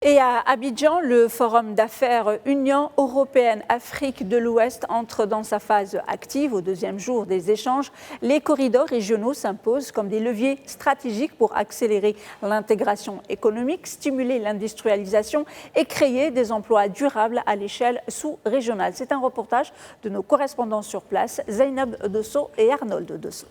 Et à Abidjan, le forum d'affaires Union européenne-Afrique de l'Ouest entre dans sa phase active au deuxième jour des échanges. Les corridors régionaux s'imposent comme des leviers stratégiques pour accélérer l'intégration économique, stimuler l'industrialisation et créer des emplois durables à l'échelle sous-régionale. C'est un reportage de nos correspondants sur place, Zainab Dosso et Arnold Dosso.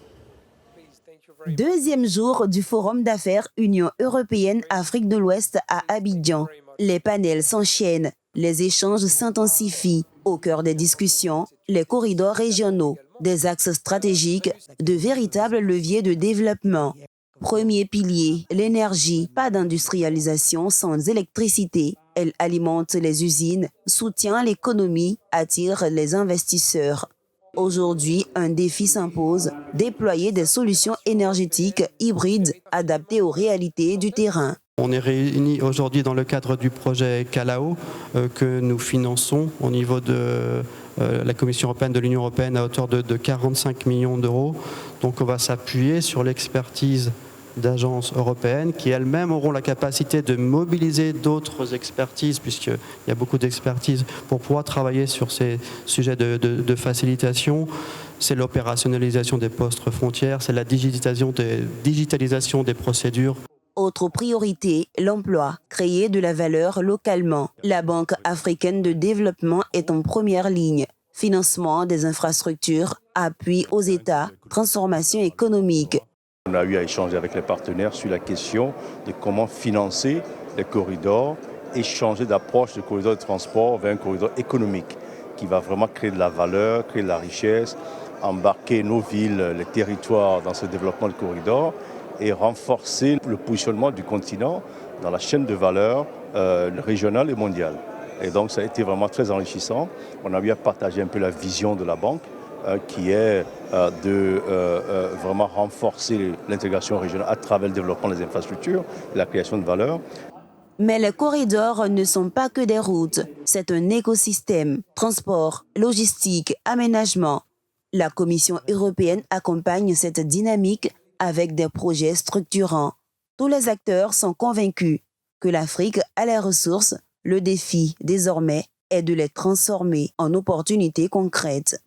Deuxième jour du Forum d'affaires Union européenne-Afrique de l'Ouest à Abidjan. Les panels s'enchaînent, les échanges s'intensifient. Au cœur des discussions, les corridors régionaux, des axes stratégiques, de véritables leviers de développement. Premier pilier, l'énergie. Pas d'industrialisation sans électricité. Elle alimente les usines, soutient l'économie, attire les investisseurs. Aujourd'hui, un défi s'impose, déployer des solutions énergétiques hybrides adaptées aux réalités du terrain. On est réunis aujourd'hui dans le cadre du projet CALAO que nous finançons au niveau de la Commission européenne, de l'Union européenne à hauteur de 45 millions d'euros. Donc on va s'appuyer sur l'expertise d'agences européennes qui elles-mêmes auront la capacité de mobiliser d'autres expertises, puisqu'il y a beaucoup d'expertises, pour pouvoir travailler sur ces sujets de facilitation. C'est l'opérationnalisation des postes frontières, c'est la digitalisation des procédures. Autre priorité, l'emploi, créer de la valeur localement. La Banque africaine de développement est en première ligne. Financement des infrastructures, appui aux États, transformation économique. On a eu à échanger avec les partenaires sur la question de comment financer les corridors et changer d'approche du corridor de transport vers un corridor économique qui va vraiment créer de la valeur, créer de la richesse, embarquer nos villes, les territoires dans ce développement de corridor et renforcer le positionnement du continent dans la chaîne de valeur régionale et mondiale. Et donc ça a été vraiment très enrichissant. On a eu à partager un peu la vision de la banque qui est de vraiment renforcer l'intégration régionale à travers le développement des infrastructures et la création de valeur. Mais les corridors ne sont pas que des routes, c'est un écosystème, transport, logistique, aménagement. La Commission européenne accompagne cette dynamique avec des projets structurants. Tous les acteurs sont convaincus que l'Afrique a les ressources. Le défi, désormais, est de les transformer en opportunités concrètes.